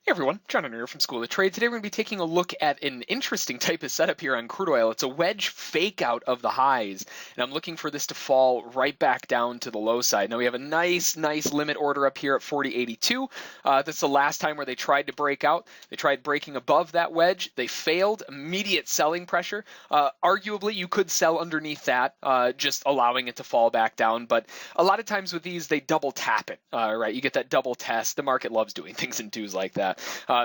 Hey everyone, John here from School of Trade. Today we're going to be taking a look at an interesting type of setup here on crude oil. It's a wedge fake out of the highs, and I'm looking for this to fall right back down to the low side. Now we have a nice limit order up here at 40.82. That's the last time where they tried to break out. They tried breaking above that wedge. They failed. Immediate selling pressure. Arguably, you could sell underneath that, just allowing it to fall back down. But a lot of times with these, they double tap it, right? You get that double test. The market loves doing things in twos like that.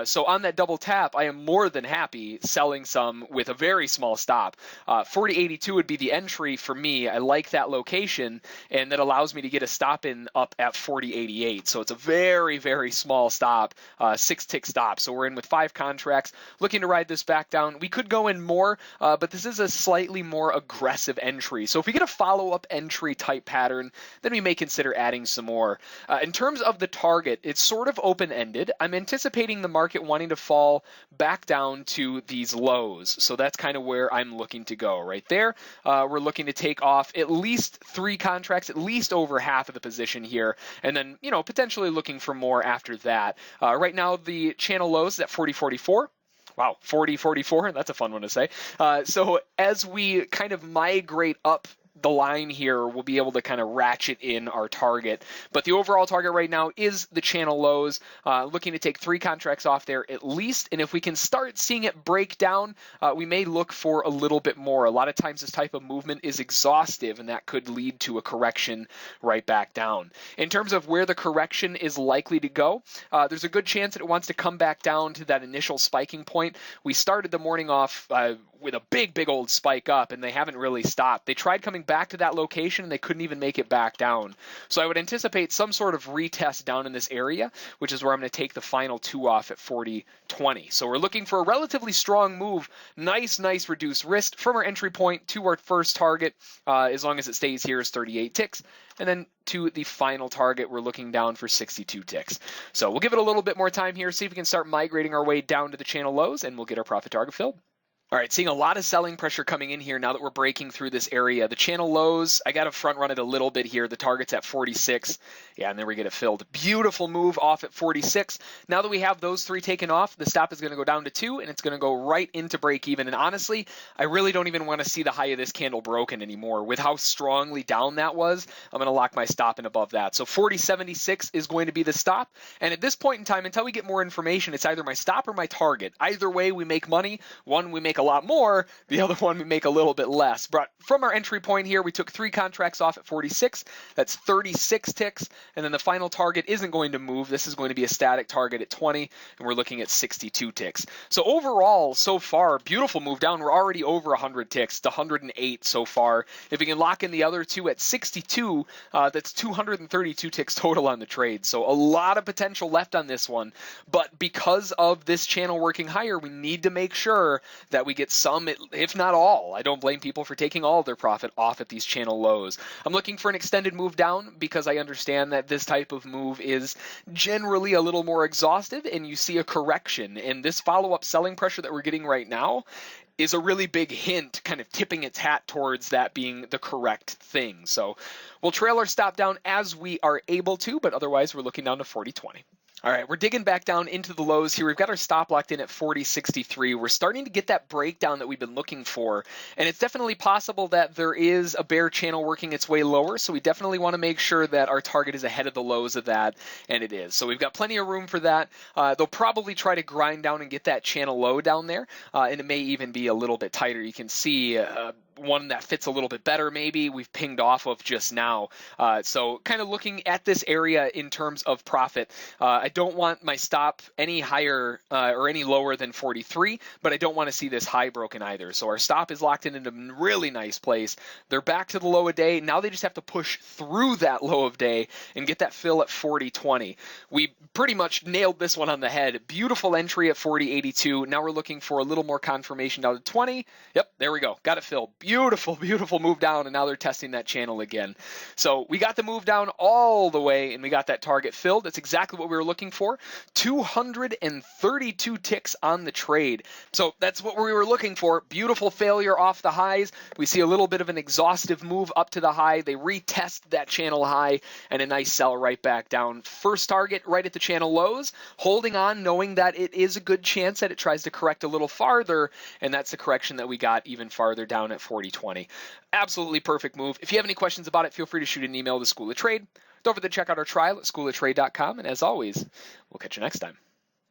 So on that double tap, I am more than happy selling some with a very small stop. 40.82 would be the entry for me. I like that location, and that allows me to get a stop in up at 40.88. So it's a very small stop, 6-tick stop. So we're in with 5 contracts, looking to ride this back down. We could go in more, but this is a slightly more aggressive entry. So if we get a follow-up entry type pattern, then we may consider adding some more. In terms of the target, it's sort of open-ended. I'm anticipating the market wanting to fall back down to these lows. So that's kind of where I'm looking to go right there. We're looking to take off at least 3 contracts, at least over half of the position here, and then, potentially looking for more after that. Right now, the channel lows is at 40.44. Wow, 40.44, that's a fun one to say. So as we kind of migrate up the line here, we'll be able to kind of ratchet in our target. But the overall target right now is the channel lows, looking to take 3 contracts off there at least. And if we can start seeing it break down, we may look for a little bit more. A lot of times this type of movement is exhaustive, and that could lead to a correction right back down. In terms of where the correction is likely to go, there's a good chance that it wants to come back down to that initial spiking point. We started the morning off with a big old spike up, and they haven't really stopped. They tried coming back to that location, and they couldn't even make it back down. So I would anticipate some sort of retest down in this area, which is where I'm going to take the final 2 off at 40.20. So we're looking for a relatively strong move, nice reduced risk from our entry point to our first target, as long as it stays here, is 38 ticks. And then to the final target, we're looking down for 62 ticks. So we'll give it a little bit more time here, see if we can start migrating our way down to the channel lows, and we'll get our profit target filled. All right, seeing a lot of selling pressure coming in here now that we're breaking through this area. The channel lows, I got to front run it a little bit here. The target's at 46. Yeah, and then we get it filled. Beautiful move off at 46. Now that we have those 3 taken off, the stop is going to go down to 2, and it's going to go right into break even. And honestly, I really don't even want to see the high of this candle broken anymore. With how strongly down that was, I'm going to lock my stop in above that. So 40.76 is going to be the stop. And at this point in time, until we get more information, it's either my stop or my target. Either way, we make money. One, we make a lot more. The other one we make a little bit less. But from our entry point here, we took 3 contracts off at 46. That's 36 ticks. And then the final target isn't going to move. This is going to be a static target at 20. And we're looking at 62 ticks. So overall, so far, beautiful move down. We're already over 100 ticks. It's 108 so far. If we can lock in the other 2 at 62, that's 232 ticks total on the trade. So a lot of potential left on this one. But because of this channel working higher, we need to make sure that we get some, if not all. I don't blame people for taking all of their profit off at these channel lows. I'm looking for an extended move down because I understand that this type of move is generally a little more exhaustive, and you see a correction. And this follow-up selling pressure that we're getting right now is a really big hint, kind of tipping its hat towards that being the correct thing. So we'll trail our stop down as we are able to, but otherwise we're looking down to 40.20. All right, we're digging back down into the lows here. We've got our stop locked in at 40.63. We're starting to get that breakdown that we've been looking for, and it's definitely possible that there is a bear channel working its way lower, so we definitely want to make sure that our target is ahead of the lows of that, and it is. So we've got plenty of room for that. They'll probably try to grind down and get that channel low down there, and it may even be a little bit tighter. You can see one that fits a little bit better maybe we've pinged off of just now. So kind of looking at this area in terms of profit, I don't want my stop any higher or any lower than 43, but I don't want to see this high broken either. So our stop is locked in a really nice place. They're back to the low of day. Now they just have to push through that low of day and get that fill at 40.20. We pretty much nailed this one on the head. Beautiful entry at 40.82. Now we're looking for a little more confirmation down to 20. Yep, there we go. Got it filled. beautiful, beautiful move down, and now they're testing that channel again. So we got the move down all the way, and we got that target filled. That's exactly what we were looking for. 232 ticks on the trade. So that's what we were looking for. Beautiful failure off the highs. We see a little bit of an exhaustive move up to the high. They retest that channel high, and a nice sell right back down. First target right at the channel lows, holding on, knowing that it is a good chance that it tries to correct a little farther, and that's the correction that we got even farther down at 40.20. Absolutely perfect move. If you have any questions about it, feel free to shoot an email to School of Trade. Don't forget to check out our trial at schooloftrade.com, and as always, we'll catch you next time.